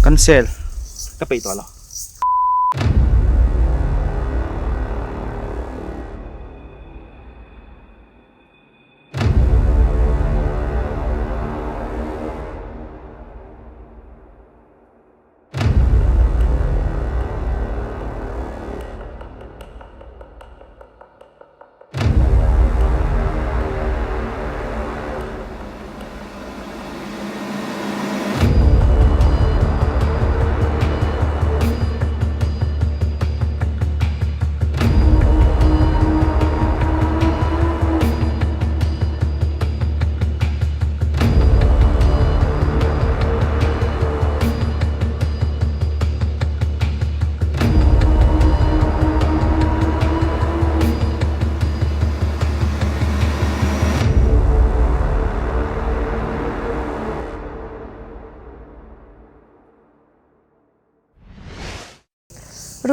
cancel ก็ไปต่อแล้ว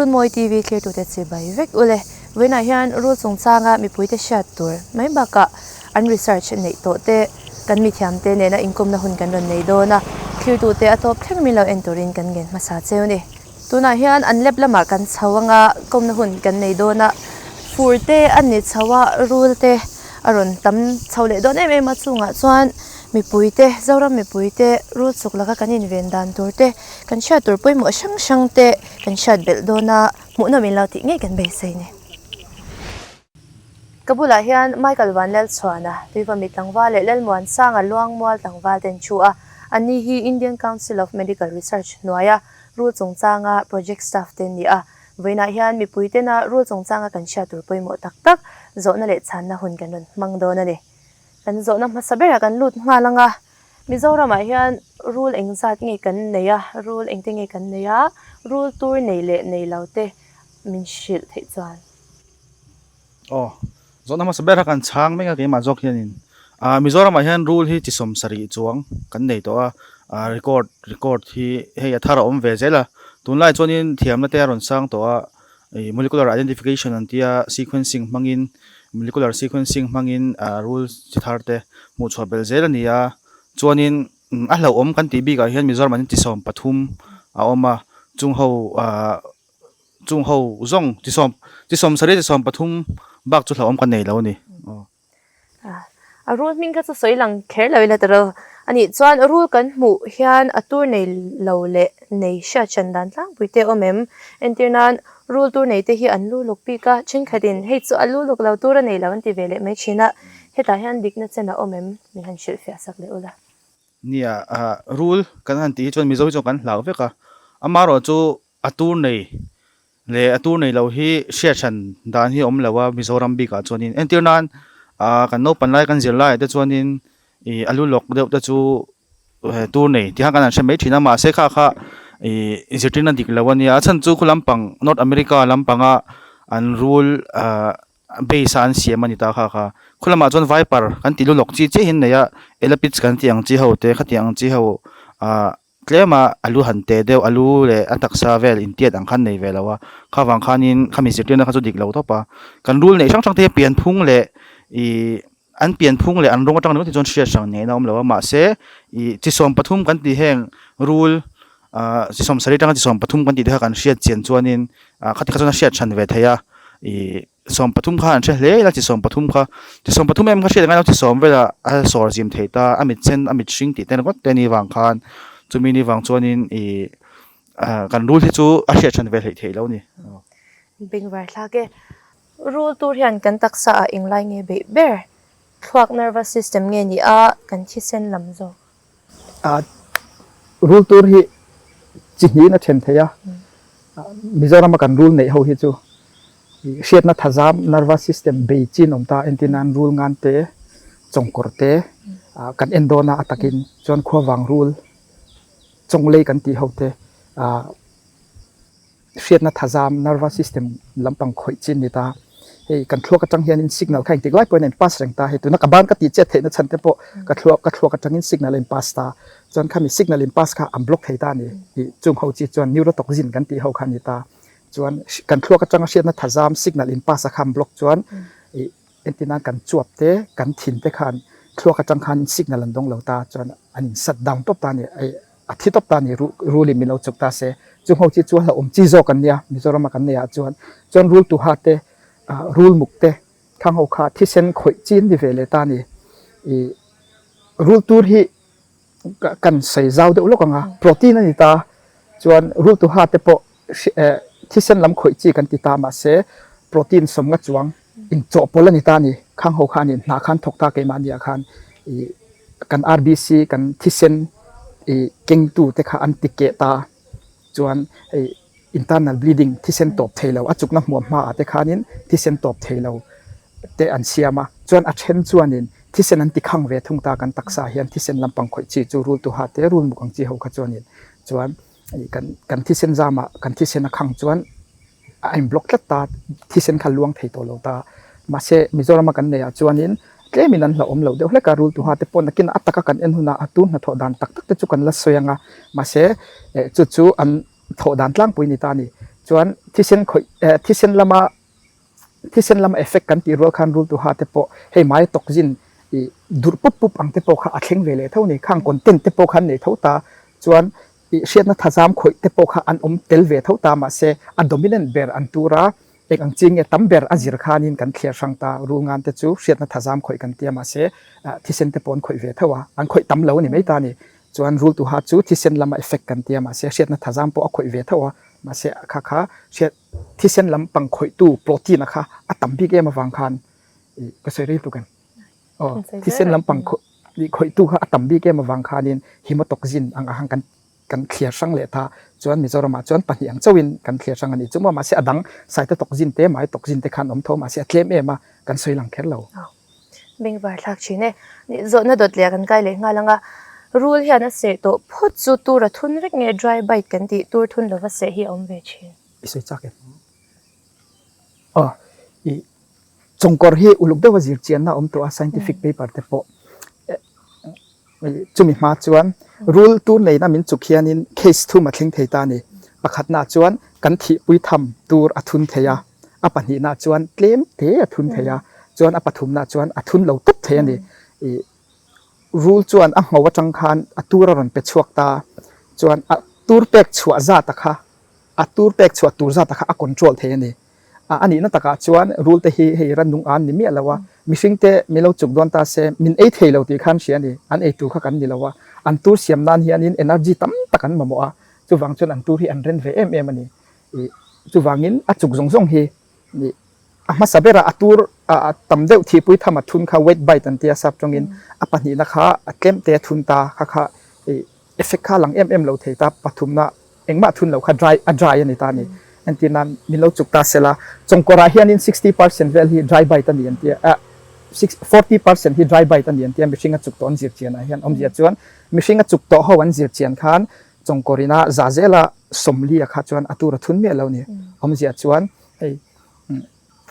รุ่นมวยทีวีเคลียร์ตัวเด็ดสิบใบเวกอุเลเวน่าเฮียนรุ่นสงสารมีปุ๋ยเตชัดตัวไม่บักกะอันรีเสิร์ชในตัวเตกันมีเทียมเตเนี่ยนะอินคมนะหุ่นกันรนในโดนะเคลียร์ตัวเตอตัวเพ่งมีเราเอ็นตัวรินกันเงินมาสาเซลนี่ตัวน่าเฮียนอันเล็บละมากันชาวงะคมนะหุ่นกันในโดนะฟูร์เตอันนี้ชาวรูลเตอรุณตั้มชาวเล่โดนเอ็มมาจุงอ่ะส่วนมีปุ๋ยเตเจ้าเรามีปุ๋ยเตรูดสุกแล้วก็กันอินเวนดันตัวเตกันชาตัวปุ๋ยหมดช่างเตกันชาเบลโดนะหมุนเอามีเราทิ้งกันไปใส่เนี่ยกบุลาเฮียนไม่กันวันเล่นสวนะที่ว่ามีตั้งว่าเล่นมวนสร้างล่วงมัวตั้งว่าเต็นชัวอันนี้ฮี Indian Council of Medical Research หน่วยรูดสงจาง project staff เต็นนี่เวน่าเฮียนมีปุ๋ยเตนะรูดสงจางกันชาตัวปุ๋ยหมดตักโจนั่นแหละฉันนะหุ่นกันนมังโดนั่นเองกันโจนะมาสเบรกันลุดมาลังมิโซรามาเฮียนรูลเองสัตไงกันเนี่ยรูลเองติงไงกันเนี่ยรูลตัวในเละในเราเตมินชิลเทจวนอ๋อโจนะมาสเบรกันช้างไม่กันมาจอกเฮียนินมิโซรามาเฮียนรูลที่จิสมสรีจวงกันในตัวrecord ที่เฮียทาร์อมเวเจล่ะตุนไล่จวนินเทียมนั่นเตะรอนสร้างตัวmolecular identification นั่นเตีย sequencing มังอินmolecular sequencing mangin rules chitharte mu chobel zela nia chuanin ahlo om kan tb ka hian mizoram an ti som pathum a oma chung ho zong ti som sare ti som pathum bak chu hlom kan nei lo ni rule min ka chu soi lang kher lo la taro ani chuan rule kan mu hian atur nei lo le nei sha chandan tlang puite omem entirnan rule tur nei te hi an lu lok pi ka chin khadin hei chu alu lok lo tur nei lawan ti vele mai china heta hian dikna chena omem min han shil fia sak le ula nia rule kan han ti chon mizo chu kan hlaw veka amaro chu atur nei lo hi shia chan dan hi om lawa mizoram bi ka chonin entirnan kan no panlai kan zirlai te chuanin alu lok deuh te chu tur nei ti ha kan an shemei thina ma se kha Zitina diklawania chan chu khulampang North America lampanga an rule base an siamani ta kha khulama chon viper kan tilu lok chi che hin neya elapits kan tiang chi ho te khatiang chi ho klema alu hante deu alu le ataksa vel intiat ang khan nei velawa khawang khanin khami zitina kha chu diklo topa kan rule nei sang te pian phung le an pian phung le an rong atang ni chon share sang nei naom lawa ma se chi som pathum kan ti heng rule som sari tang som pathum kan ti ha kan shia chen chuanin khati kha chona shia chan ve thaya som pathum kha an che hle la chi som pathum em kha shia ngai chi som vela a sor jim theita amit chen amit shing ti ten got teni wang khan chumi ni wang chuanin kan rule hi chu a shia chan ve thei lo ni bing war la ke rule tur hian kan taksa a inglai nge be ber thwak nervous system nge ni a kan chi sen lam zo rule tur hi chi hi na then thaya mizoram kan rule nei ho hi chu shet na thazam nervous system be chin omta entinan rule ngan te chongkor te kan endona atakin chon khowang rule chonglei kan ti ho te shet na thazam nervous system lampang khoi chin ni ta hei kan thluak atang hian in signal khain tik lai point in pass reng ta he tu na ka ban ka ti che theina chan te po ka thluak atang in signal in pass ta chon khami signal in pass kha am block thei ta ni hi chung ho chi chon neurotoxin kan ti ho khan ni ta chon kan thluak atang a na thazam signal in pass a kham block chon antenna kan chuap te kan thin te khan thluak atang khan signal an dong lo ta chon an shut down top ta ni ai อาทิตย์ตบตานี่รูลิมิเราจุกตาเสจุงเขาจีจวนเราจีโจกันเนี่ยมิโซรามากันเนี่ยจวนรูลตุฮาเตรูลมุกเตข้างเขาขาที่เส้นข่อยจีนดิเวเลตานี่รูลตูที่กันใส่เจ้าเดือดลูกอ่ะโปรตีนนี่ตาจวนรูลตุฮาเตปที่เส้นลำข่อยจีกันติตามาเสโปรตีนสมกัดจวงอินโจปลนิตานี่ข้างเขาขานี่นาคันทกตาเกมันเนี่ยคันกัน RBC กันที่เส้นเก่งตูแต่ข้าอันติเกตาจวนinternal bleeding ที่เส้นตบเทเราอจุกนักหมวมาแต่ข้านี้ที่เส้นตบเทเราแต่อันเสียมาจวนอัดเช่นจวนนี้ที่เส้นอันติขังเวทุงตากันตักษาเฮียนที่เส้นลำปังข่อยจีจูรูลตุฮาเตรูลมุกังจีเขาขจวนนี้จวนกันที่เส้นจามากันที่เส้นขังจวนไอ้บล็อกตาที่เส้นขันลวงเทโตเราตามาเสมิโซรามากันเนี่ยจวนนี้เกมินันเราเราเดี๋ยวเล็กการูลตุฮาเตปนนักินอัตตะกันเอ็นหุนาอัตุนนัทอดันตักแต่จุกันละสวยงามาเสจุอันทอดันล่างปุยนิตานี่จวนที่เส้นข่อยที่เส้นลำเอฟเฟกต์กันที่รัวคันรูลตุฮาเตปให้ไม้ตกจินดูปุ๊บอังเตปข้าอัดเข่งเวเลเท่านี้ข้างคนเต้นเตปขันนี่เท่าตาจวนเชียนนัทจามข่อยเตปข้าอันเตลเวเท่าตามาเสอันโดมิเนนเบอร์อันตูระเอกอังจริงตั้มเบอร์อจิรคานินกันเคลียร์ช่างตารู้งานแต่จูเสียดนัทจามข่อยกันเตียมาเสที่เซนเตปอนข่อยเวทว่าอันข่อยตั้มเหลานี่ไม่ตานี่จวนรูลตุฮาจูที่เซนลำเอฟเฟกกันเตียมาเสเสียดนัทจามปอข่อยเวทว่ามาเสค่ะเสียที่เซนลำปังข่อยตู้โปรตีนนะคะอัตั้มพี่แกมาฟังคันก็ใส่รีบตัวกันที่เซนลำปังข่อยตู้ค่ะอัตั้มพี่แกมาฟังคันินฮิโมตอกซินอังอาหังกันเคลียร์ช่างเลท่าจวนมิโซรามาจวนปัญญาเจ้าวินกันเคลียร์ช่างอันนี้จุ่มมาเสียดังใส่ตกจินเตะมาตกจินเตะขันอมโทมาเสียเคลมมากันสวยหลังแค่เราบิงบาร์ลักชิเน่นี่โจน่าดดเลียกันไกลเลยงาลังอ่ะรูลเฮียนะเสโตพูดจูตูระทุนเล็กเงี้ย dry bite กันติตูทุนแล้วก็เสียฮีอมเวชินอิสุจักเออีจงกอร์ฮีอุลุกเดวจิรเจียนนะอมตัว scientific paper เตปจุมิมาจวนรูลตูในนั้นมินจุกเฮียนินเคสทูมาเข่งเทตานี่ประคัดนาจวนกันที่ปุยทำตูอัทุนเทียอปันหีนาจวนเคลมเทอัทุนเทียจวนอปฐุมนาจวนอัทุนเหลาตุบเทียนี่รูลจวนอ่ะหัวจังคานอัตูรันเป็ดชวกตาจวนอัตูรเป็กชัวซาตะค่ะอัตูรเป็กชัวตูรซาตะค่ะอัคอนโทรลเทียนี่อันนี้นั่นตะกะจวนรูลเตฮีรันดุงอันนี่มีอะไรวะมิฟิงเตมีเราจุกดวนตาเซมินเอเทเราตีขันเชียนี่อันเอตูข้ากันนี่แล้ววะอันตูเสียมนานเฮียนินเอเนอร์จีตั้มตะกันมาโมอาจูวังจนอันตูที่อันเรนเวมันนี่จูวังินอัจุกซงฮีนี่มาสับเบระอัตูรตั้มเดวที่ปุยทำอัทุนข้าเวทใบตันเตียสับจงอินปันนี้นะคะเกมเตะทุนตาค่ะเอฟเฟกต์ข้าหลังเราเทตาปฐุมนะเองมาทุนเราค่ะdryนี่ตานี่อันที่นั้นมีเราจุกตาเสละจงกราเฮียนิน 60% เวลฮี dry ใบตันนี่อันที่40% ที่ dry ใบตันนี่อันที่มิชิงจุกต้นจิรเจียนเฮียนอมเจียจวนมิชิงจุกโตหวันจิรเจียนขันจงกรินาซาเซละสมลีค่ะจวนอัตุรทุนเมียเราเนี่ยอมเจียจวน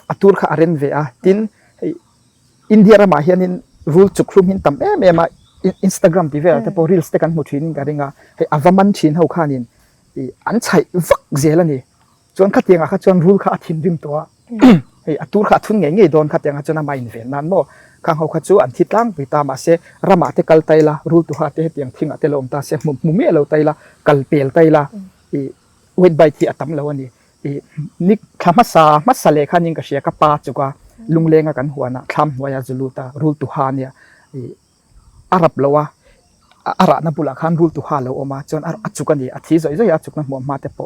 อัตุรค่ะอารินเวียตินอินเดียรามาเฮียนินรูลจุกลุ่มหินตั้มมาInstagram ที่เวลแต่พอ reels แต่กันหมดชินกันเองอาวามันชินเขาขานินอันใช้วักเจลนี่จวนขัดยังอ่ะจวนรูลขัดทิ้งริมตัวอัตุรขัดทุนเงี้ยโดนขัดยังจวนมาอินเวนนั่นโมข้างเขาขัดจูอันทิศล่างไปตามมาเสรามาเตกัลไตละรูลตัวหัดเทียงทิ้งอัตลมตาเสมุมเมลไตละกัลเปลไตละเวทใบที่อัตมแล้วนี่นิคำมัสเลขานิงก็เสียกับปาจุกว่าลุงเลงกันหัวนะคำวายาจุลูตารูลตัวหาเนี่ยอารับแล้วว่าอาระนับุลขันรูลตุฮาเลวออกมาจนอัจจุกันนี่อัฐิจะอัจจุกันหัวมาเตป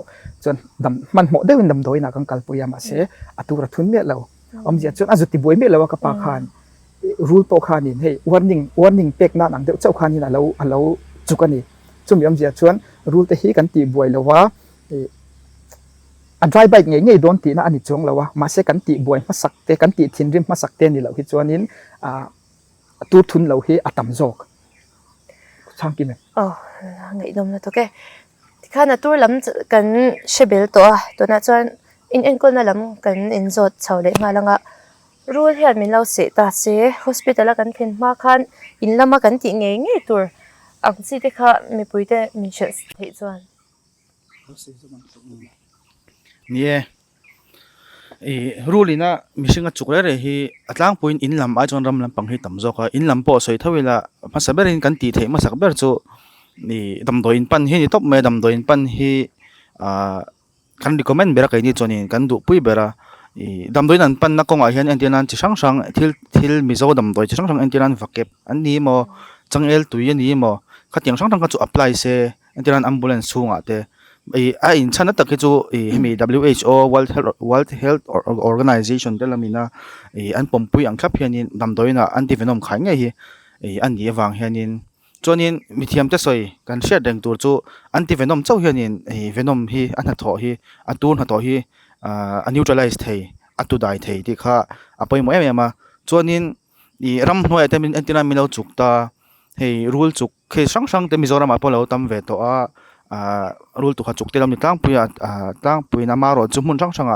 จนดำมันหมดได้เป็นดำโดยนักกัลปุยามาเสอัตุระทุนเมียเราอมเจียจนอัจจุติบวยเมียเรากับปาขันรูลโปขันนี่เฮ้ยwarning เป็กนั่นอันเดียวเจ้าขันนี่นะเราจุกันนี่จุ่มอมเจียจนรูลเตหีกันตีบวยแล้วว่าอันไรใบเงี้ยโดนตีนะอันนี้จงแล้วว่ามาเสกันตีบวยมาสักเตกันตีทินริมมาสักเตนี่เราคิดจวนนี้ตูทุนเราเฮอัตมโจกช่างกินไหมไงดมนะตัวแกที่ข้าน่ะตัวล้ำกันเชเบลตัวน่ะจวนอินก็น่ะล้ำกันอินโจดเฉาเลยมาแล้วก็รู้ที่อันมีเราเสียตาเสีย hospital กันเพิ่นมาคันอินละมากันติเงี้ยตัวอังสิที่ข้ามีปุยแต่มีเชื่อที่จวนนี่รูลีน่ะมิชิงจุกเลยฮีอัตลังพูนอินลำไอจอนรำลำปังให้ต่ำจอกอินลำพอสวยเท่าเวลามาสับเบรินกันตีเทมาสักเบอร์จู นี่ดำโดยปันเฮนี่ตบเมดำโดยปันเฮกัน recommend เบราไกนี่จนี่กันดูปุยเบราดำโดยนั้นปันนักกงอาเฮียนเอ็นตีนันจะช่างทิลมิโซดำโดยจะช่างเอ็นตีนันฟักเก็บอันนี้โมจังเอลตุยนี้โมขัดยังช่างก็จะ apply เซเอ็นตีนัน ambulance สูงอ่ะแต่อินชันนั่นตะกี้จูมี WHO World Health Organization เดลามินะอันปมปุยอังคับเฮียนินดำโดยน่ะอันที่เวนอมขายไงอันนี้วางเฮียนินจวนนี้มีเทียมจะสวยการเชื่อแดงตัวจูอันที่เวนอมเจ้าเฮียนินเวนอมฮีอันหัดถอฮีอันตูนหัดถอฮีอัน neutralize เทอันตูได้เทที่ข้าไปหมดเอ็มมาจวนนี้รำหน่วยแต่มีอันที่นั่นมีเราจุกตาrule จุกเคช่างแต่มีโซรามาพอเราทำเวทตัวrule ตัวจุกเตลามีตั้งปุยน้ำมารอจุ่มมุนช่าง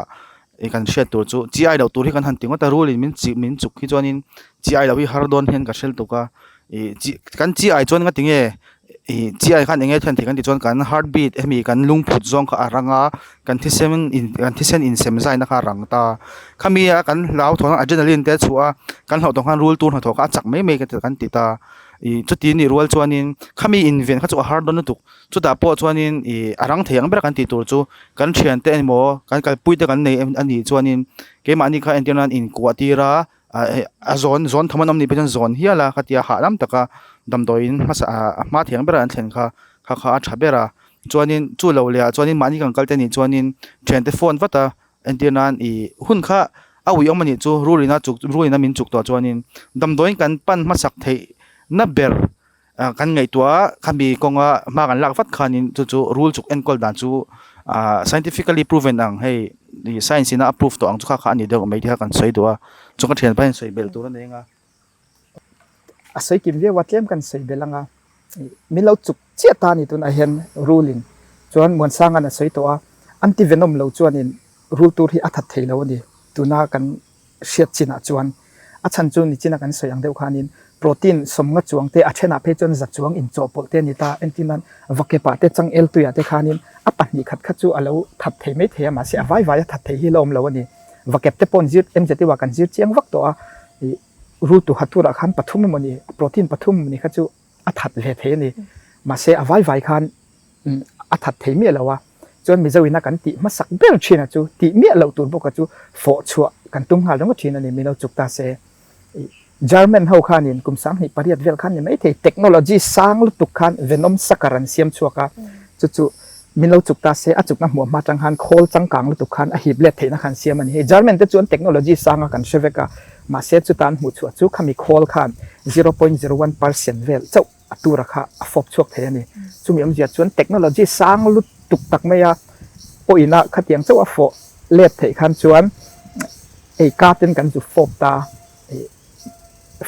กันเชื่อตัวจู GI เราตัวที่กันหันติงว่าแต่ rule มินจุกที่จวนนี้ GI เราที่ฮาร์ดอนเห็นกันเชื่อตัวกัน GI จวนกันติงGI กันเองเห็นที่กันที่จวนกัน heartbeat มีกันลุงผุดจงกันรังกันที่เส้นอินเซมไซนะคะรังตาขมีกันเราถอนอะดรีนาลีนเตชัวกันเราต้องการ rule ตัวเราก็จักไม่กันติดตาจุดที่นี่รู้ว่าจวนนี้ข้ามีอินเวนต์ข้าจะฮาร์ดอนตุกจุดดาพอจวนนี้รังเทียงเบรกันติดตัวจูกันเชียนเตนโมกันปุยเตกันในอันนี้จวนนี้เกมอันนี้ข้าเอ็นที่นั่นอินกัวตีระโซนทำมันนี่เป็นโซนเฮียละข้าที่หาดำตะกะดำโดยมาเทียงเบรกันเทียนข้าชับเบระจวนนี้จู่เราเลยจวนนี้มันนี่กันกัลเตนี่จวนนี้เชียนเตฟอนวัตตาเอ็นที่นั่นหุ่นข้าเอาวิอมันนี่จูรู้เลยนะจุกรู้เลยนะมินจุกตัวจวนนี้ดำโดยกันปั้นมาสักเทนับเบอร์กันไงตัวขมีกงมากันลักฟัดขานินจู่รูลจุกเอ็นกอลดันจู่scientifically proven อังให้ science น่ะ approve ตัวอังจุกข้าอันนี้เดี๋ยวไม่ที่กันใส่ตัวจุกกันเทียนไปใส่เบลตัวนั่นเองใส่กิมเวียวัดเลี้ยมกันใส่เบลังมีเราจุกเจียตานี่ตัวน่ะเห็น ruling จวนมวนสร้างกันใส่ตัวอันที่เวนอมเราจวนนี่รูลตัวที่อัดเทแล้วนี่ตัวน่ากันเชียดจินะจวนอัชันจวนนี่จินะกันใส่ยังเดียวขานินโปรตีนสมงจวงเตอเชนาเพจนจัดจวงอินโจโปรตีนนิตาเอนตินันวักเกปาเตจังเอลตุยาเตคานินอปันนี่ขัดจูอาลูทัดเทไม่เทมาเสียไว้ทัดเทฮิลมแล้วนี่วักเก็บเตปนจิตเอ็มจะที่ว่ากันจิตเจียงวักตัวรูตุหัตุระคันปฐุมมันนี่โปรตีนปฐุมนี่ขัดจูอัดเลเทนี่มาเสียไว้คันอัดเทมีแล้ววะจนมีเจวินักกันติมาสักเบลชีนะจูติมีเราตุนพวกจูโฟชัวกันตุ้งหาแล้วก็ชีนะนี่มีเราจุกตาเซGerman เฮาคันนี่กุมสังนี่ปริยัติเวลคันนี่ไม่เทเทคโนโลยีสร้างลุตุคันเวนอมสักการันเสียมชัวกะจู่มีเราจุกตาเสอจุกนักหัวมาจังหันโคลจังกังลุตุคันอหิบเล็ดเทนักหันเสียมันนี่ German แต่จวนเทคโนโลยีสร้างกันเชฟกะมาเสียจุตันหูชัวจู่ขมีโคลคัน 0.01% เวลเจ้าตัวราคาฟบชัวเทนี่จู่มีอมเจียจวนเทคโนโลยีสร้างลุตุตักไม่ยาโอ้ยนะขัดยังเจ้าฟบเล็ดเทคันจวนกาเต็นกันจู่ฟบตา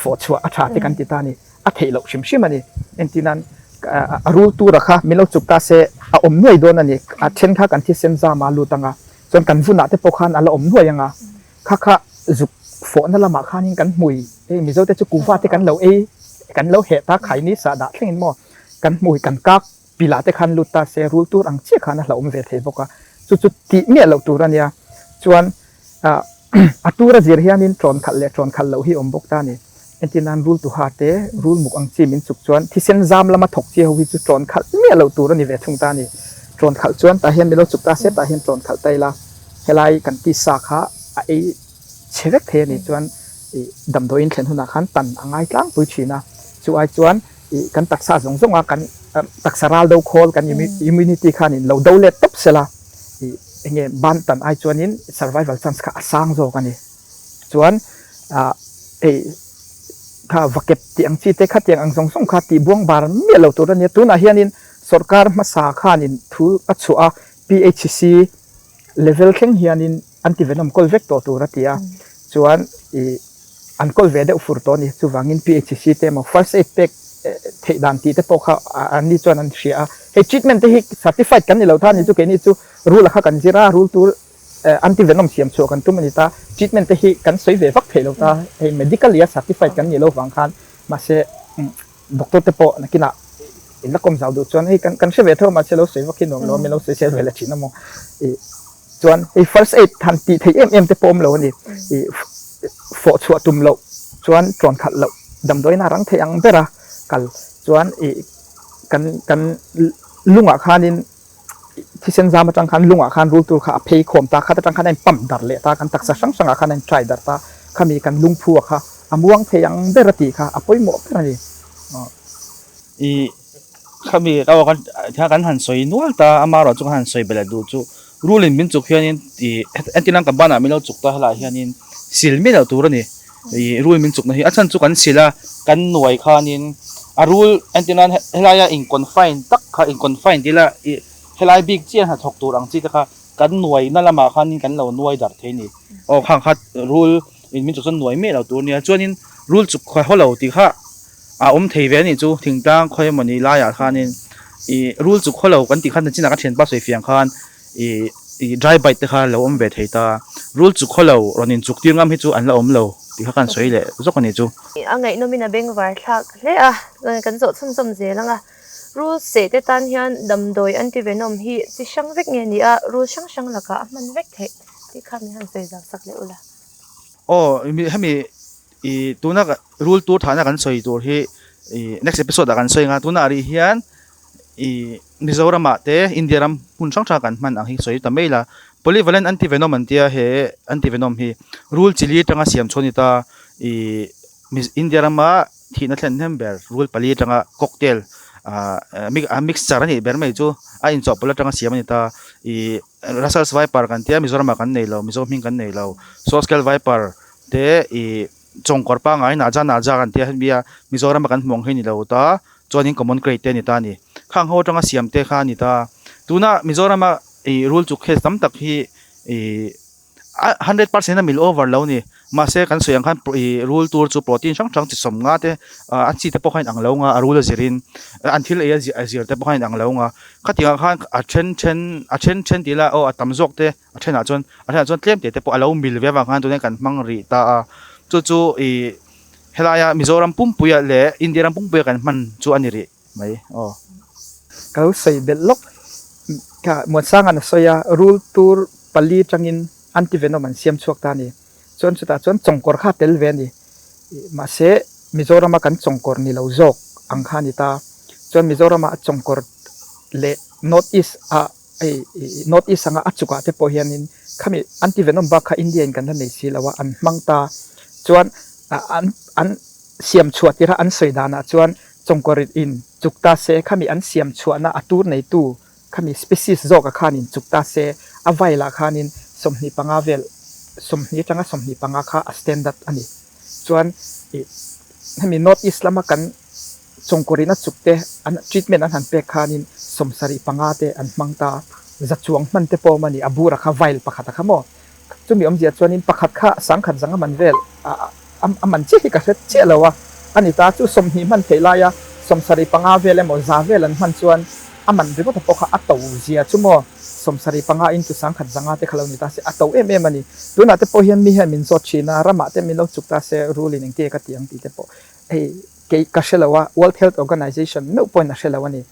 ฟอชัวอาชาติกันติตานี่อาเทลชิมมันนี่เอ็นตินันรูตัวราคามีเราจุกตาเสอมหน่วยโดนนี่เช่นข้ากันที่เซนซามาลูตังจนกันฟุนอาเตปคันอะไรอมหน่วยยังข้าจุกฟอนั่นละมาข้านี่กันมุยมีเจ้าแต่จุกูฟ้าที่กันเรากันเราเหตุตาไขนี้สาดาเล่นมั่วกันมุยกันกักปีลาเตคันลูตาเสรูตัวอังเชี่ยขันเราอมเวทเทปกจุดที่เมียเราตัวนั้นเนี่ยจวนตัวระเจียร์เฮียนินตรอนขัดเล็กตรอนขัดเราที่อมบกตานี่เอ็นตินันรูลตัวหาเตรูลมุกอังจีมินสุกจวนที่เส้นจามละมาถกเจียววิจุตรอนขัดเมียเราตัวนี้เวทุงตานี่ตรอนขัดจวนแต่เห็นมีเราจุกตาเสแต่เห็นตรอนขัดไตละเฮลัยกันที่สาขาไอเชฟเทนี่จวนดำโดยอินเทนหุนักขันตันอ่างไอกลางปุยชีนะจวนจวนกันตักษาสงว่ากันตักษาราลดาวโคลกันอิมมูนิตี้ขันนี่เราดาวเล็ดตับเสละเงี้ยบ้านตันไอจวนนี้ survival chance ก็สร้างโซกันนี่จวนข้าวักเก็บที่อังชีเตขัดที่อังสงขัดที่บ่วงบาร์เมียเราตัวนี้ตัวน่ะเฮียนินสรการมาสาขานินทูอัดชัว PHC level แข็งเฮียนินอันที่เวนอมคอลเวกตัวรัตยาส่วนอันคอลเวเดอฟูร์ตัวนี้ส่วนงิน PHC เต็ม first aid pack เทดันที่เตปเขาอันนี้ส่วนอันเชียให้ treatment ที่ certified กันนี่เราท่านนี่จุกนี่จุรู้ละค่ะกันจีรารู้ตัวอันที่เวนอมเสียมชัวกันตัวมันนี่ตา treatment ที่กันสวยเวฟักเทเราตาให้ medical เลีย certified กันนี่เราฟังคันมาเสด็อกเตอร์เตปนักกินละอินละคมสาวดูจวนให้กันเชื่อเวทมาเสเราสวยฟักกินเราไม่เราสวยเชื่อเวลาชินนะมองจวนไอ้ first aid ทันทีที่เตปมเรานี่ฟอชัวตุ่มเราจวนขัดเราดำโดยน่ารังเทียงเบระกัลจวน กันลุงอาคานินที่เส้นจามาจังคันลุงอาคารรูตัวข้าเพย์ขมตาข้าจังคันในปั๊มดัดเลยตากันตักสังสังอาคารในใจดัดตาข้ามีกันลุงพัวข้าอาม่วงเทียงเบรตีข้าอภัยหมดนั่นเองอีข้ามีเรากันถ้ากันหันสวยนัวตาอามาเราจุกหันสวยเบลดูจูรูลินมินจุกเฮียนินอีอันที่นั่งกับบ้านมีเราจุกตาหลายเฮียนินสิลมีเราตัวนี่อีรูลมินจุกนะฮีอาจารย์จุกกันสิละกันหน่วยข้านินอารูลอันที่นั้นเฮลายาอิงคอนไฟน์ตักข้าอิงคอนไฟน์ที่ละเฮลายบิ๊กเจียนหัดถกตัวรังจีตะข้ากันหน่วยนั่นละมาข้านินกันเราหน่วยดัดเทนี่โอ้ข้างข้ารูลมินจุกส่วนหน่วยมีเราตัวเนี่ยจวนนินรูลจุกข้าเขาเราตีข้าเทเวนี่จูถึงตั้งค่อยมันนี่ลายอาคารนี่รูลจุกเขาเรากันตีขั้นจีนักเขียนป้าสวยเฟียงคันdrive by ตีข้าเราเวทให้ตารูลจุกเขาเราเรานี่จุกที่งามให้จูอันเราเราตีข้ากันสวยเลยรู้กันนี่จูไงโนมินาเบงวาร์ทักเลยกันโจทย์ซ้ำๆเจลังรูลเสด็จตันยันดำโดยอันที่เวนอมฮีที่ช่างเวกเงี้ยนี่รูลช่างละก็มันเวกเทที่ข้ามีหันสวยจากสักเลยอุละโอ้ให้มีตัวนักรูลตัวฐานกันสวยตัวที่next episode กันสวยงาตัวน่ารีเฮียนมิโซรามาเตอินเดียรัมปุ่นช่างชากันมันอังฮิสวยแต่ไม่ละ polyvalent antivenom มันเตียเฮ antivenom ฮีรูลจิลีจังอาเซียมชนิตาอินเดียรัมมาที่นั่นเทมเบอร์รูลปลีจังอาค็อกเทลmixture นี่เบอร์ไม่จูอินจอบปลาจังอาเซียมนี่ตาRussell's Viper กันเตียมิโซรามากันเนี่ยเรามิโซมิงกันเนี่ยเรา Soskel Viper เตจงกอร์ปังไงน่าจะกันเทียนเบียมิโซรามากันมองเห็นนี่เราตาจวนนี้คอมมอนเกรดเตนี่ตานี่ข้างหัวจังเสียมเตข้านี่ตาตัวน่ะมิโซรามารูลจุกเฮสตั้มตักฮี100%นะมิลโอเวอร์แล้วนี่มาเสกันส่วนขันรูลตัวจูโปรตีนช่างจิตสมงาเตอันที่แต่พวกให้อังเลวงารูลจิรินอันที่เลยจิรแต่พวกให้อังเลวงาขัดที่ขันเช่นที่ละตั้มจกเตเช่นจนเตรียมเตแต่พวกเรามิลเวบางขันตัวนี้กันมังรีตาจู่เฮลายามิโซรัมปุ่มปุยเล่อินเดียรัมปุ่มปุยกันมันจู่อันนี้รีไหมอ๋อเขาใส่เบลล็อกค่ะหมวดสร้างอันสอยรูลตัวปลีจังอินอันที่เวนอมันเสียมชวกตานี่จนสุดท้ายจนจงกอร์ข้าเตลเวนี่มาเสมิโซรามากันจงกอร์นี่เราจกอังคานิตาจนมิโซรามาจงกอร์เล่นอตอีสนอตอีสสังอาจุกะเทปโอเฮียนินข้ามีอันที่เวนอมบักข้าอินเดียนกันนั่นเองสิแล้วว่าอันมังตาจวนอันเสียมชวดที่ระอันสวยดานะจวนจงกอริดอินจุกตาเซข้ามีอันเสียมชวดนะอัตูในตู้ข้ามีสเปซิสโจกข้านินจุกตาเซอวัยละข้านินสมนิปังอาเวลสมนิจังสมนิปังอาข้าสแตนดาร์ดอันนี้จวนให้มีนอตอิสลามากันจงกอรินัดจุกเตอันทรีทเมนต์อันหันเปกข้านินสมสริปังอาเตอันมังตาจัดจวงมันเตปอมันนี่อบูระข้าไวล์ปะขัดข้าโมจุมีเจียจวนนินปะขัดข้าสังขัดสังมันเวลมันเจ๊กระเจ๊แล้ววะอันนี้ตาจูสมหิมันเทลายะสมสริปังอาเวลมอซาเวลันมันชวนมันริบทปอกอัตโตเจียจุโมสมสริปังอาอินตุสังขัดสังอาเตขลาวนิตาเสอัตโตมันนี่ดูน่าเตปอเฮียนมีเฮมินโซชีนารามาเตมินเราจุกตาเสรูลินิงเตกติยังตีเตปอเกกัชเลวะ World Health Organization ไม่อุปนัชเลวะนี่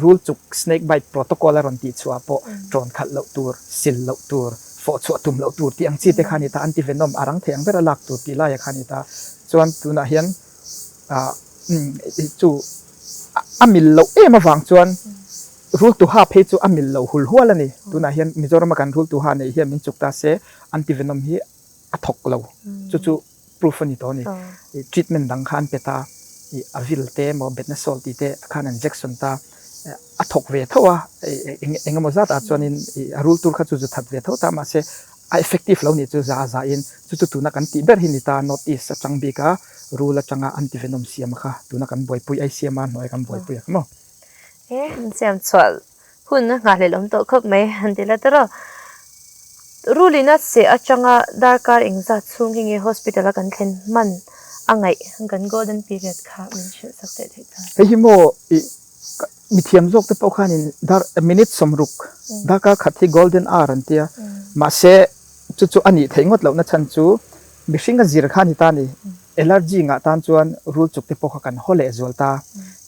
รูลจุก Snake Bite Protocol รันติชัวปอตรอนขัดเหลาตัวสิลเหลาตัวฟอดสวดตุ่มเหลาตัวที่อังจีเตขานิตาอันติเวนอมอารังเทียงเบรลักตัวที่ลายขานิตาส่วนตัวน่ะเฮียนจู่อามิลเหลามาฟังส่วนรูลตัวห้าเพจจู่อามิลเหลาหุ่นหัวแล้วนี่ตัวน่ะเฮียนมิจฉามากันรูลตัวห้าเนี่ยเฮียนมิจุกตาเสอันติเวนอมฮีอัทกเหลาจู่proof นี่ตัวนี้ treatment ดังขันเปตาอวิลเตมอเบตเนสโซลตีเตขันinjection ตาอัทกเวทว่าเองก็มาจัดส่วนนี้รูลตัวข้าจู่ทัดเวทว่าตามาเสeffective แล้วนี่จู่จะอินจู่ตัวนักอันตีเบอร์หินิตา notice จังบีการูลจังอันติเวนอมเสียมค่ะตัวนักอันบ่อยปุยไอเสียมันหน่อยกันบ่อยปุยมั้งเสียมสวดหุ่นงานเลยล้มโตครบไหมอันที่ละตัวรูลินัสเสียจังดาร์การอิงจัดซุ่มกิงเอ hospital กันเข็นมันอังไงกัน golden period ค่ะมันชื่อสักเด็ดเหตุการณ์เฮ้ยโมมีเทียมโจกแต่พวกเขานี่ดาร์มินิทสมรุกดาร์การขัดที่ golden hour อันเดียมาเสจู่อันนี้เทงดเหล่านั้นฉันจู่บิชิงกันจีรขานิตานี่allergy งาตันจวนรูลจุกแต่พวกเขากันฮอลเลจวลตา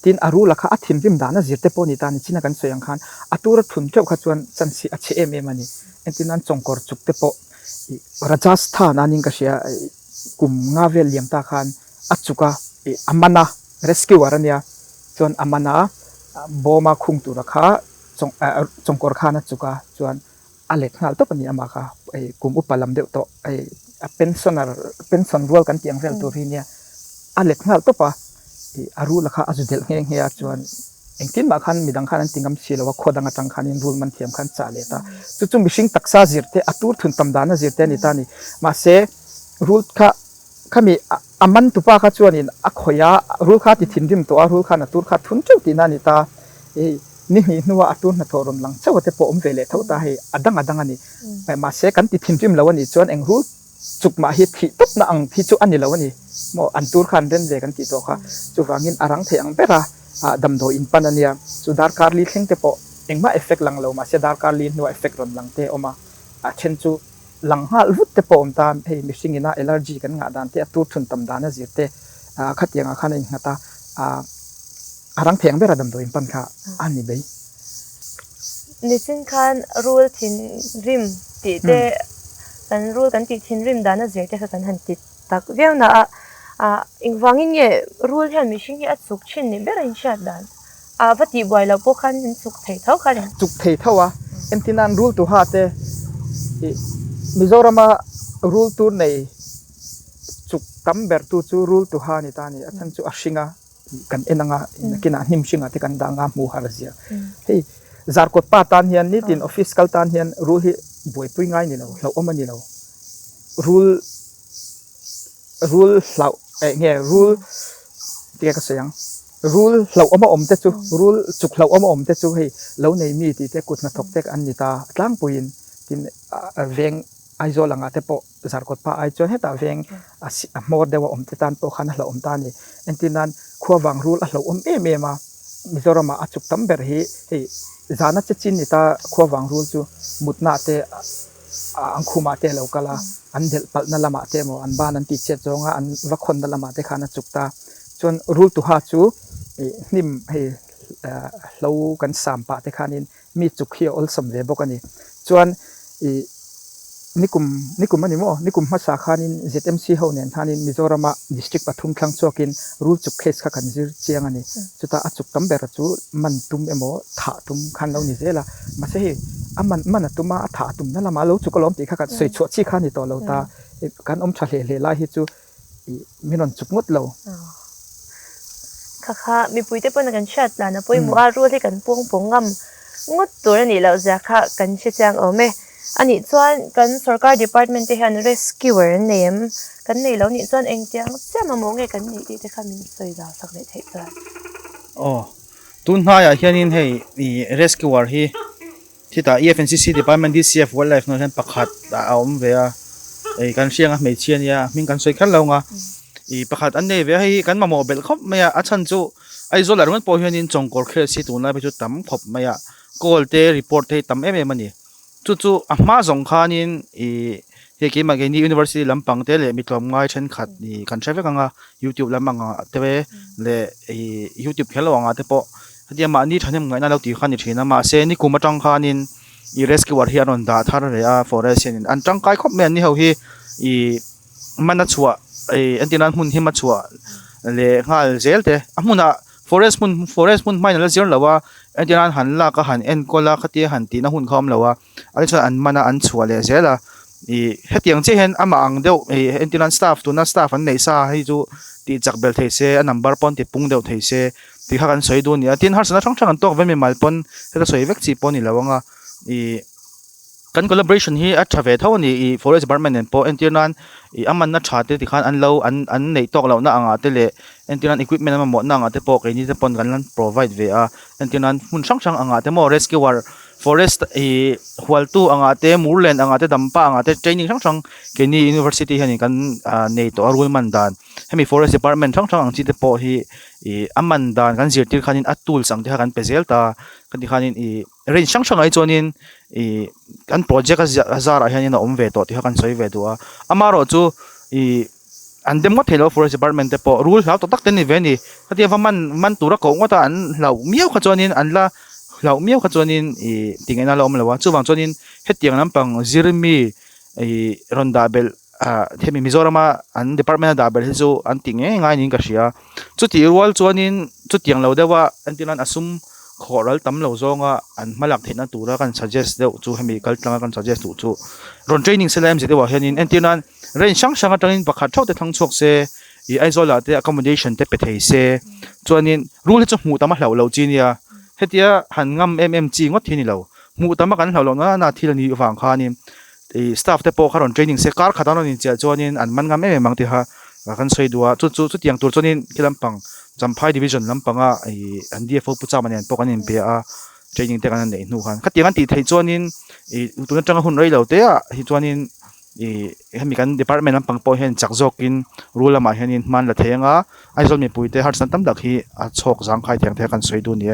ทินอารูละค่ะอัฐิมริมดานะจีรแต่พวกนิตานี่ชินักันสวยงขันอัตุระทุนเจ้าขจวนจันสีอัจฉริยะมันนี่เอ็นที่นั้นจงกอร์จุกเตปอราชสถานานิงก็เชียกุมงาเวลเลียมตาขันอัจจุกะอามานะ rescue วารันยาจนอามานะ bo ma khung tu rakha chongkor kha na chuka chuan alek ngal to pani ama kha ei kum upalam deu to ei pension rol kan tiang vel tu ri nia alek ngal to pa aru lakha azudel nge ya chuan engtin ma khan midang khan tingam silawa khodanga tang khan in rul man thiam khan cha le ta chu mishing taksa zirte atur thun tam dana zirte ni ta ni ma se rul kha khami aman tu pa kha chuan in akhoya rul kha ti thindim to a rul kha na tur kha thun chu ti na ni ta ni hi nuwa atur na thoron lang chawate po vele tho ta he adang ani ma se kan ti thindim lawani chuan eng rul chuk ma hi thi top na ang thi chu ani lawani mo an tur khan den je kan ti to kha chu wangin arang the ang bera dam do in panania chu dar kar li thleng te po engma effect lang lo ma se dar kar li no effect ron lang te oma a chen chu lang hal vut te po ta he missing ina allergy kan nga dan te atur thun tam dana zirte khatianga khan in ngata arang theng bera dam do in pan kha ani bei nisin khan rule thin rim ti te kan rule kan ti thin rim dana zirte kha kan han ti tak veuna ingwangin nge rule han mishing hi atsuk chin ni bera in shat dan vati boy la po khan in suk thei thau khan chuk thei thawa entinan rule tu ha te Mizorama rule tu nei chuk tamber tu chu rule tu ha ni ta ni athan chu ashinga kan enanga kina him shinga te kan danga mu harzia hei zarkot pa tan hian ni tin office kal tan hian rule hi boi pui ngai ni lo omani lo rule lau nge rule ti ka sayang rule lau oma om te chu rule chuk lau oma om te chu hei lo nei mi ti te kut na thok tek an ni ta tlang puin tin veng aizo langa te po zarkot pa ai chon heta veng mor dewa om te tan po khan hla om ta ni entinan khuawang rule a hlo om e ma mizorama achuk tamber hi hei zana che chin ni ta khuawang rule chu mutna te angkhuma te lokala andel palna lama te mo an ban an ti che chonga an vakhon da lama te khana chukta chon rule tu ha chu nim hei lo kan sampa te khanin mi chuk hi ol sam ve bokani chuan nikum ani mo nikum ma sa khanin ZMC ho nen thanin Mizorama district pathum thlang chokin rule chuk case kha kan zir chiang ani chuta achuk tamber chu man tum emo tha tum khan lo ni zela ma se hi aman man tuma tha tum na lama lo chukolom ti kha ka sei chho chi khani to lo ta kan om tha le la hi chu minon chuk ngot lo kha mi puite pon kan chat la na poi mu a rule kan pong ngam ngot tur ani lo za kha kan che chang ome ani chuan kan sarkar department te han rescuer name kan nei lo ni chuan engtiang chama mo nge kan ni ti te khamin soi da sak le thei chuan tun ha ya hianin hei rescuer hi thita EFNCC department DCF wildlife no han pakhat da om ve a ei kan sianga mei chian ya min kan soi khan lo nga pakhat an nei ve hi kan ma mobile khop maya achan chu aizo la ron po hianin chongkor khe si tu na be chu tam khop maya call te report te tam em ani chu ma zong khanin he ki ma ni university lampang te le mitlom ngai chen khat ni kan traffic anga YouTube lamanga tewe le YouTube khelo anga te po hadia ma ni thanem ngai na lo ti khani thina ma se ni kuma tang khanin rescuer hian on da thar re a forest in an tang kai khop me ni ho hi mana chua antinan hun hi ma chua le ngal zel te amuna forest mun mai na zir lawa antinan han la ka han en kola khati han ti na hun khom lawa ani cha an mana an chua le zela hetiang che hen ama ang deu antinan staff tu na staff an nei sa hi chu ti chakbel thei se a number pon ti pung deu thei se ti kha kan soi du ni tin har sana thang thang an tok ve me malpon heta soi vek chi pon ni lawanga kan collaboration hi a thave thawni forest department en po antinan aman na thate ti khan an lo an nei tok lo na anga te le antinan equipment ma mo na anga te po ke ni te pon kan lan provide ve a antinan mun sang anga te mo rescuer forest hualtu anga te murlen anga te dampa anga te training sang ke ni university hani kan nei to rule man dan hemi forest department sang ang chi te po hi aman dan kan zirtir khanin atul sang te kan pezel ta kan ti khanin rain sang ai chonin kan project azara hianin om ve to ti kan soi ve duwa amaro chu andem mo thelo forest department te po rule how to tak ten ni ve ni khati man tura ko ngota an lau miau kha chonin an la lau miau kha chonin tingena lom lawa chu wang chonin hetiang lampang zirmi ronda bel themi Mizorama an department da bel chu an tinge ngai nin ka sia chu ti wal chonin chu tiang lo dewa antinan asum khoral tam lo zonga an malak thena tura kan suggest deu chu hemi kal tlanga kan suggest tu chu ron training selem je dewa hianin entinan ren sang sanga tangin pakhat thau te thang chok se I aizola te accommodation te pethei se chuanin rule chu mu tama hlau lo chinia hetia han ngam chi ngot thini lo mu tama kan hlau lo na thilani wang kha ni staff te po kharon training se kar khadano ni cha chuanin an man ngam mang ti ha kan soidua chu tiang tur chuanin kilampang Champhai division lampanga an DFO pucha manen pokanin pe a training te kan nei nu khan khatiang an ti thei chuanin tuna tanga hun rei lo te a hi chuanin hemi kan department lampang po hen chakjokin rule ma hianin man la thenga aizol mi puite har san tam dak hi a chok jang khai theng the kan soidu ni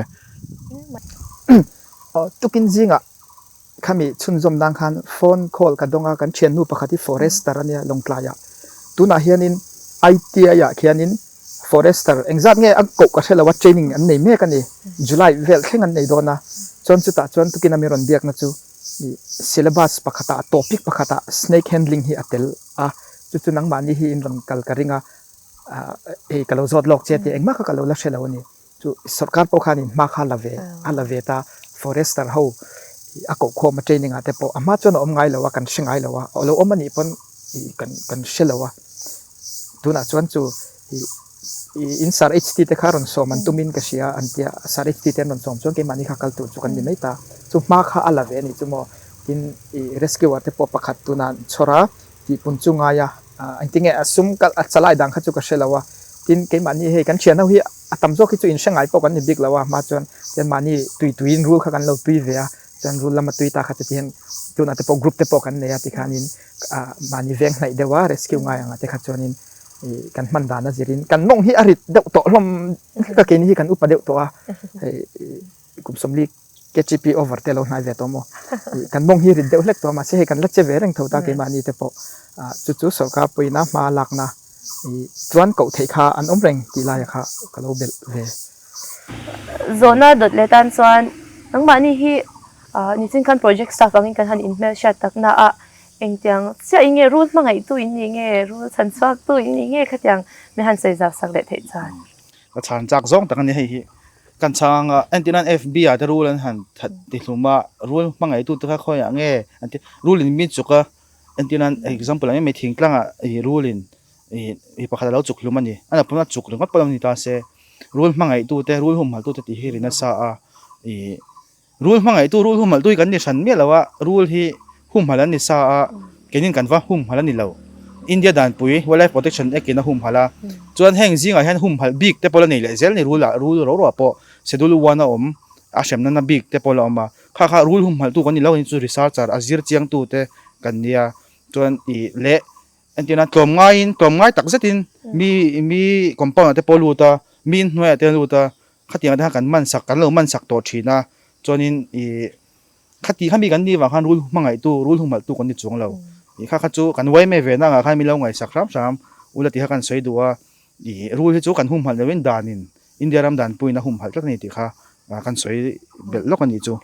tukin zinga khami chunjom dang khan phone call ka donga kan thian nu pakhati forester ania longklaya tuna hianin ITA ya khianin forester exam nge ang ko ka sela wa training an nei me kan ni July vel theng an nei dona chon chu ta chon tukin amiron biak na chu syllabus pakhata topic pakhata snake handling hi atel a chu nang mani hi in ron kal karinga kalo zot lok che te engma ka kalo la sela woni chu sarkar po khanin ma kha lave alave ta forester ho ako khoma training ate po ama chon om ngai lawa kan singai lawa olo omani pon kan shelawa tuna chon chu in sar HT te kharon so man tumin ka sia antia sar HT te non som chon ke mani kha kal tu chu kan ni mai ta chu ma kha alave ni chu mo tin rescue ate po pakhat tuna chora ti punchunga ya I think asum kal achalai dang kha chu ka shelawa tin ke mani he kan chian hi atam zo ki chu in sangai po kan ni big lawa ma chon ten mani tuin rule kha kan lo tui ve a chan rule lama tui ta kha te hen tuna te po group te po kan ne ya ti khanin mani veng nai dewa rescue ngai anga te kha chonin kan man dana zirin kan nong hi arit deuh to hlom ka ke ni hi kan upa deuh to a kum somli KGP over te lo nai ve to mo kan nong hi rit deuh lek to ma se he kan lek che ve reng thota ke mani te po chu so ka puina ma lakna chuan ko thei kha an om reng ti la ya kha ka lo bel ve zona dot letan chuan nang mani hi ni chin kan project staff angin kan han email shat takna a engtiang sia inge rule mangai tu in nge rule chan chak tu in nge khatiang me han sei jak sak le thei chan ka chan chak zong tak ni hi kan chang antinan FBI the rule han that ti hluma rule mangai tu ta khoya nge anti rule in mi chuka antinan example me thing tlanga rule in pakhala lo chuk hluma ni ana puna chuk ringot palam ni ta se rule mangai tu te rule hum hal tu te ti hi rina sa a rule mangai tu rule hum hal tu kan ni san me lawa rule hi hum halan ni sa a kenin kan wa hum halan ni lo India dan pui wildlife protection ekina hum hala chuan heng zinga hian hum hal big te pola nei le zel ni rule ro po schedule 1 a om a shem na big te pola oma kha rule hum hal tu kan ni lo ni chu researcher azir chiang tu te kan nia chuan le antina tom ngai tak zetin mi compound te polu ta min hnuai te lu ta khatiang da kan man sak kan lo man sak to thina chuanin khati khami kan ni wa khan rule mangai tu rule humal tu kon ni chung lo kha chu kan wai me ve na nga kha mi lo ngai sak ram ulati ha kan soi duwa rule hi chu kan hum hal wen danin India ram dan puina hum hal tak ni ti kha kan soi bel lo kan ni chu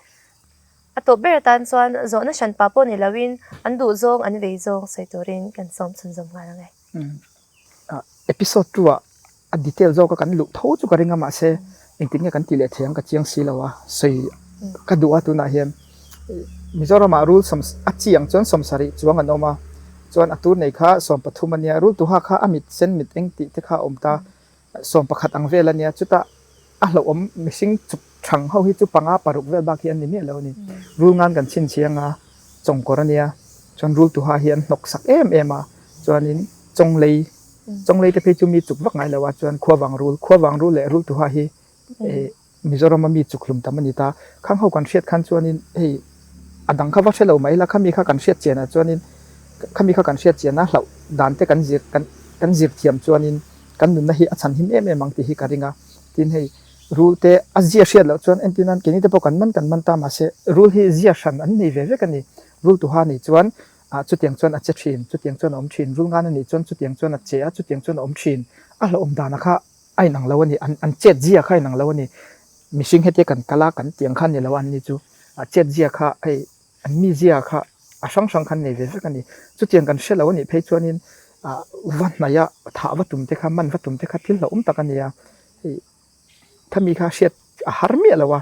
ato ber tan chuan zona shan pa po ni lawin an du zong an vei zong seitorin kan som chunjom nga ngai episode 2 a detail zo ka kan lu tho chu ka ringa ma se engting kan ti le thiang ka chiang si lawa sei ka duwa tu na hian Mizoram rule som achiang chon somsari chuang anoma chuan atur nei kha som pathumania rule tu ha kha amit sen mit engti te kha omta som pakhat ang velania chuta a hlo om missing chup thang ho hi chu panga paruk vel ba khi an ni me lo ni rule ngan kan chin chianga chong korania chon rule tu ha hian nok sak em a chuanin chong lei te pe chu mi chup wak ngai lawa chuan khowang rule le rule tu ha hi Mizoram mi chuklum tamani ta khang ho kan hriat khan chuanin hei adang kha wa thelo mai la khami kha kan hriat chena chuanin khami kha kan hriat chena hlau dan te kan zir thiam chuanin kan nun na hi achan him em mang ti hi karinga tin hei rule te azia hriat lo chuan entinan keni te po kan man ta ma se rule hi zia shan an nei ve kan ni rule tu ha ni chuan chutiang chuan a che thin chutiang chuan om thin rule ngan ani chuan chutiang chuan a che a chutiang chuan om thin a hlo om dana kha ai nang lo ani an chet zia khai nang lo ani mishing hete kan kala kan tiang khan ni lawan ni chu a chet zia kha ai an mi zia kha a sang khan nei ve kan ni chu tiang kan shelo ni phei chuanin van na ya tha watum te kha man watum te kha thil lo takania thami kha shet a har mi lawa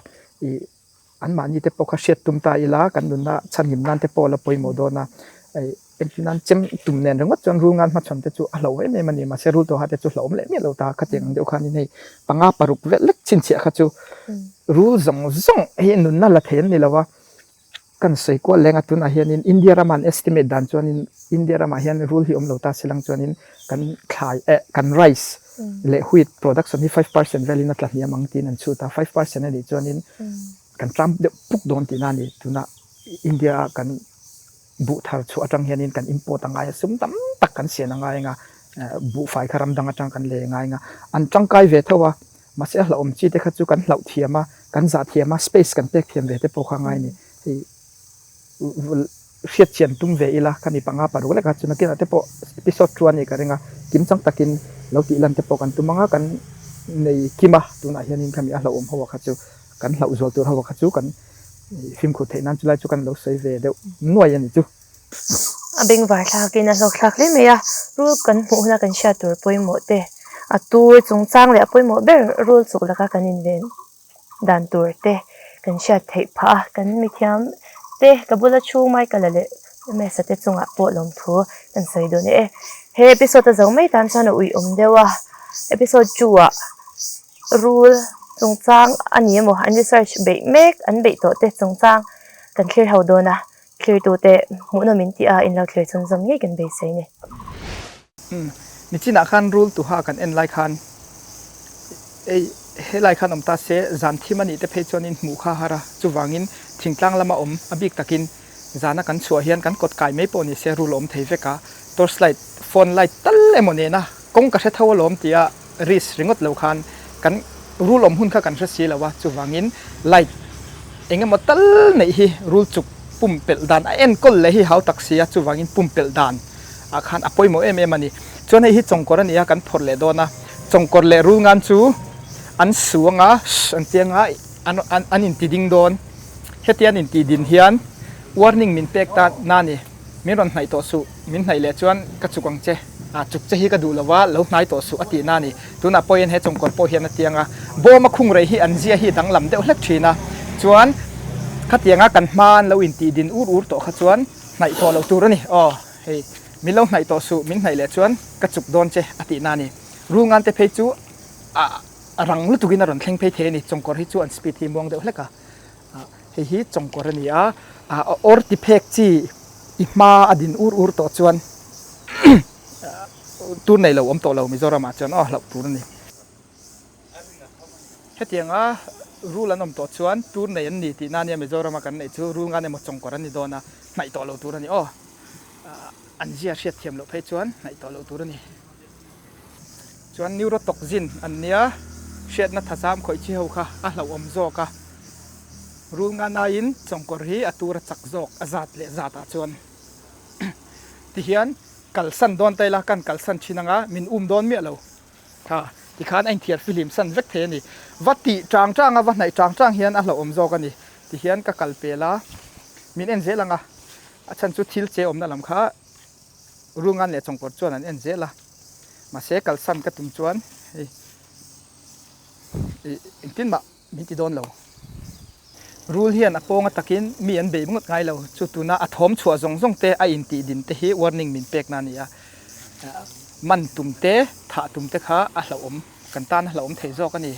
อันมานี่เตปกเช็ดตุมตาอีลากันดุนะชันหิมนันเตปละปอยโมโดนะเอ็นนั้นเจมตุมเนนรงจนรู้งานมาชนเตจูอะลาวเมมันนี่มาเซรูตัวหาเตจูลาวมเลมีลาวตาคัดยังเดียวคันนี่ปังอาปรุกเวเล็กชินเสียคัดจูรู้ซงเห็นนุนนั่นละเห็นนี่ละว่ากันใส่กว่าแรงตุนอาเฮียนินอินเดียรามันเอสติเมตดันจวนอินเดียรามาเฮียนรูลที่ลาวตาสิลังจวนินกันขายกันไรซ์เลหุยโปรดักชันที่ 5% เวลินัทละเฮียมังตีนันชูตา 5% นี่จวนินกันทำเดปุกโดนตีนั่นนี่ตุนะอินเดียกันบุทาร์ชัวจังเฮียนินกันอิมพอร์ตงายสมตั้มตักกันเสียงายงาบุไฟคารัมดังจังกันเลยงายงาอันจังไกเวทว่ามาเสียละอมจีเตคัดจูกันเหล่าเทียมากันจัดเทียมาสเปซกันเต็กเทียมเวทปกข้างไงนี่เสียเชียนตุ้งเวอีละกันนี่ปังอาปารุเล็กคัดจูนักกินเตปเอพิโซดชวนนี่กันเองกิมจังตักินเหล่าตีลันเตปกันตุ้มังกันในกิมะตุนะเฮียนินคำนี้ละอมหัวคัดจูกันเหล่าจวลตัวหัวคัดจูกันฟิล์มขุดเทนั้นจุไลจูกันเราใส่เวเดียวน่วยยันจูบิงวาร์ทากินสกทักเลยไหมอะรู้กันหมู่นักกันชาตัวป่วยหมดเตะตัวจงจ้างเลยป่วยหมดเบอร์รู้สุกแล้วก็กันอินเวนดันตัวเตะกันชาเทพะกันไม่เทียมเตะกับบุรุษชูไม่กันเลยแม่สเตจงอ่ะปวดลมทัวกันใส่ดูเนี่ยเฮ้เอพิโซดจะส่งไม่ทันฉันอุ้ยเดียวว่าเอพิโซดจัวรู้จงจ้างอันนี้มั้งอันรีเสิร์ชเบรกเมกอันเบรกตัวเตะจงจ้างกันเคลียร์เขาโดนนะเคลียร์ตัวเตะมุนมินที่อินเราเคลียร์จงๆยี่กันเบสเนี่ยมิจินาคันรูลตัวหากันเอ็นไลคันเฮไลคันอมตาเสจันที่มันนี่เตเพจจนินหมู่ข้าหาระจูวังินทิ้งตั้งละมาอบิกตะกินจานักันชัวเฮียนกันกดไก่ไม่ปนิเสรูลอมเทเฟกาตัวสไลด์โฟนไลท์ตัลเลมอนเนนะกงกระเชทาวลอมที่ริสริงอดเลวคันกันรูลอมหุ่นข้ากันเสียแล้วว่าจูวังินไลท์เองก็มาตัลในฮีรูลจุกปุ่มเปิลดานเอ็นก็เลยฮีเขาตักเสียจูวังินปุ่มเปิลดานอาคารอภัยโมเอมันนี่จนให้จงกรณีกันพอเลยโดนนะจงกรเลยรู้งานจูอันสวงอันเตียงอันอินตีดิงโดนเฮตียนอินตีดินเฮียน warning มินเป็กตานานี่มิรอนไหนตัวสุมินไหนเลจวนกระจุกังเจจุกเจฮีกระดูละว่าแล้วไหนตัวสุอตินานี่ตัวน่ะพอเห็นให้จงกรพอเห็นเตียงโบมาคุงไรฮีอันเจียฮีดังลำเดียวเล็กชีนะจวนขัดเตียงกันมันแล้วอินตีดินอูดตัวขัดจวนไหนตัวเราตัวนี่อ๋อเฮ้มินแล้วไหนตัวสุมินไหนเลจวนกระจุกโดนเจอตินานี่รู้งานแต่เพจูรังลุตุกินารอนเข่งเพเทนี่จงกรฮิจวนสปีดทีมวงเดียวเล็กเฮ้จงกรณีออร์ติเพกจีอิมาอดินอูตัวจวนตัวไหนเราอมตัวเรามิโซรามาจวนเราตัวนี้เฮ็ดยังรู้แล้วนมตัวจวนตัวไหนนี่ที่นั่นเนี่ยมิโซรามากันไหนจูรู้งานเนี่ยมาจงกรณีโดนไหนตัวเราตัวนี้อันเจียเชียดเทียมเราเพจวนไหนตัวเราตัวนี้จวนนิวโรตอกซินอันเนี้ยเช็ดนัทสามข่อยเชี่ยวค่ะเราอมโซค่ะรู้งานนายนจงกรณีตัวรักโซกอาซาดเลซาตาจวนที่เฮียนกัลสันโดนไตละกันกัลสันชินังมินโดนเมียเราค่ะที่ข้านไอเทียร์ฟิลิมสันเวกเทนี่วัดที่จางวันไหนจางเฮียนเราอมโซกันนี่ที่เฮียนก็กัลเปล่ามินเอ็นเจลังฉันจุดทิลเจอมนั่นลำค่ะรู้งานเลยจงกรจวนนั้นเอ็นเจละมาเสกัลสันก็ตุ้มจวนอินทินมามินที่โดนเรารูลเฮียนอปงตะกินมีอันเบบงดไงเราจุดตัวน่ะอัฐมชัวซงเตออินตีดินเตฮี warning มินเป็กนั่นนี่มันตุ่มเตถาตุ่มเตข้าเราอมกันตานเราอมเทโซกันนี่